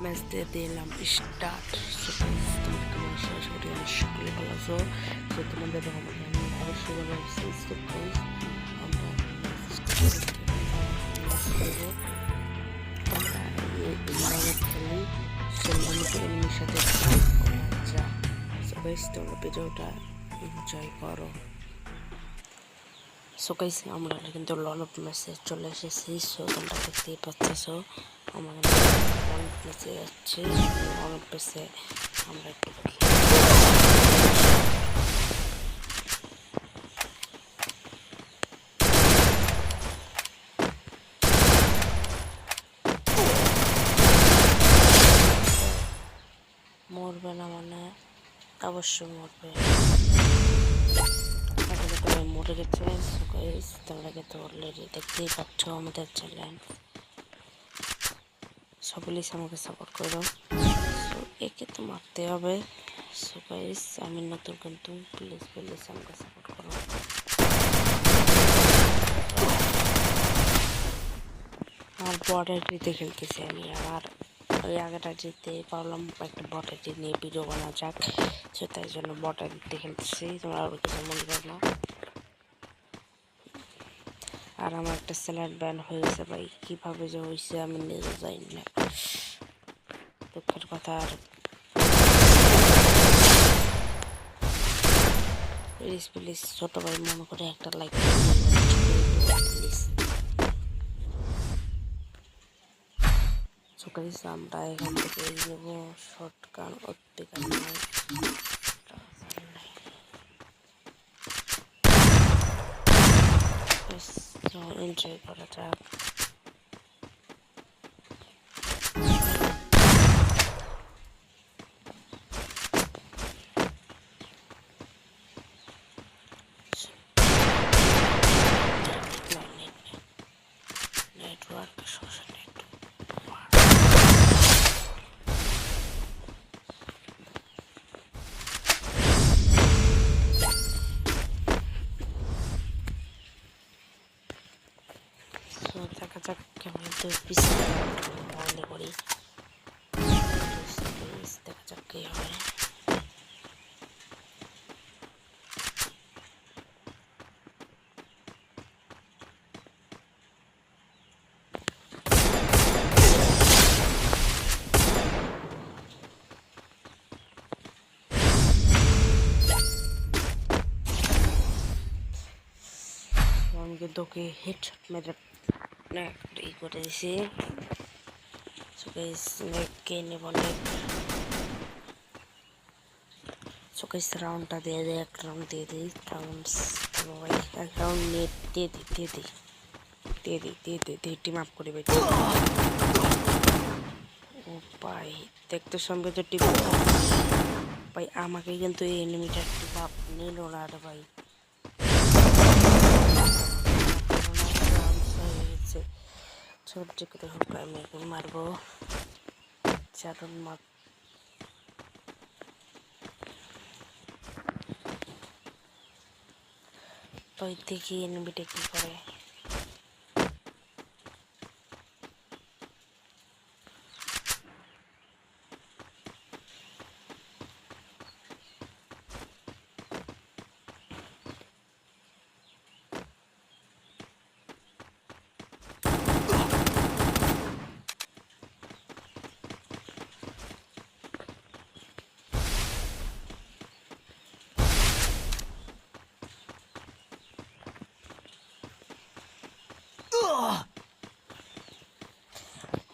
Match দিয়ে দিলাম start. সরাসরি আমি সকলে ভালো আছো, তো তোমাদের রহমতে আমি অবশ্যই ভালো আছি। তো গাইস আমরা খেলি সেলমানের সাথে যা। তো গাইস তোমরা ভিডিওটা এনজয় করো। সো গাইস আমরা কিন্তু লন অফ ম্যাচে চলে এসেছি। সো তোমরা দেখতেই পাচ্ছো আমরা লন অফ ম্যাচে যাচ্ছি। লন অফ ম্যাচে আমরা একটু মরবে না মানে অবশ্যই মরবে, মরে গেছে। সো গাইস তোমরা কিন্তু অলরেডি দেখতেই পাচ্ছ আমাদের চ্যানেল, সকলেই আমাকে সাপোর্ট করো। সো একে তো মারতে হবে। সো গাইস আমি নতুন কিন্তু প্লিজ প্লিজ আমাকে সাপোর্ট করো। আর বর্ডারটিতে খেলতেছি আমি, আর ওই আগেটা জিততে পারলাম একটা বটারটি নিয়ে ভিডিও বানা যাক, সো তাই জন্য বটারটিতে খেলতেছি। তোমরা আর কিছু মনে করো না। আর আমার একটা স্যালাড ব্যান হয়ে গেছে ভাই, কীভাবে যে হয়েছে আমি নিজে জানি না, দুঃখের কথা। আর প্লিজ প্লিজ ছোট ভাই মনে করে একটা লাইক প্লিজ। সো গাইস আমরা এখান থেকে নেব শর্টকাট অত্যাধিকার এনজয় করা যাক। নেটওয়ার্ক সোশ্যাল দেখা যাক কেমন পিছিয়ে মনে করি। দেখা যাক কি হয়। আমি কিন্তু ওকে হেডশট মেরে ই করে দিছি। সো গাইস কে নেব নেক। সো গাইস রাউন্ডটা দিয়ে দিই, এক রাউন্ড দিয়ে দিই। ভাই এক রাউন্ড নেট দিয়ে দিই টিম আপ করে ভাই। ও ভাই দেখতে সঙ্গে তো টিম ভাই আমাকে কিন্তু এই এনিমিটার টিম আপ নিল না রে ভাই। সহ্য করে হোক আমি এখন মারবো। চারণ মার ওই দেখি এনিমিটা কি করে।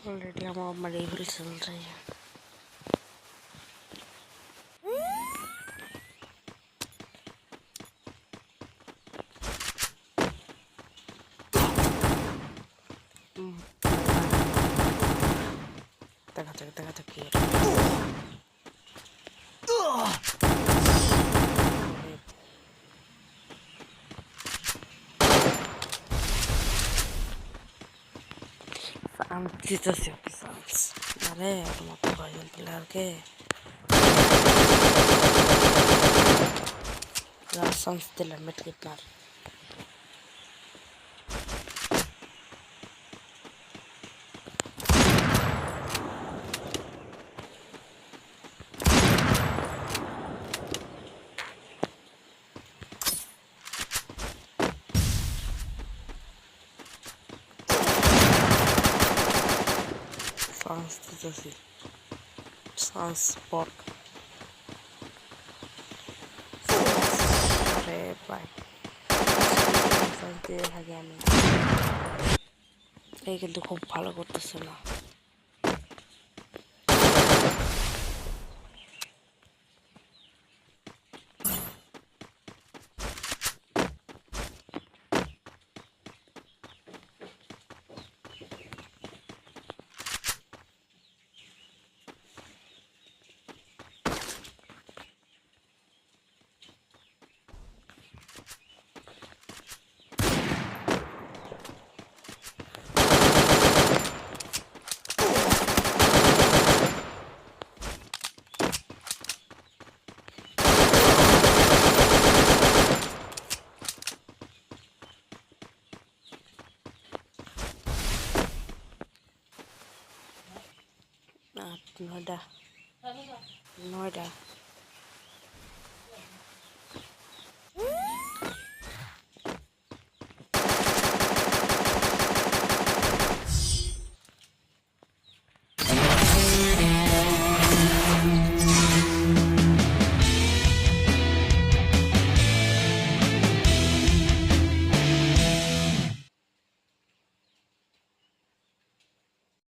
ऑलरेडी हम मरेबल चल रहे हैं। দেখা যাক কি শান্তিতেছে আরে মতো কয়েকজন প্লেয়ারকে চান্স দিলাম মেটকিট মার। চান্স দিতেছি, চান্স স্পট। আরে ভাই চান্স দিয়ে থাকি আমি, এই কিন্তু খুব ভালো করতেছে না। আট নয়টা, নয়টা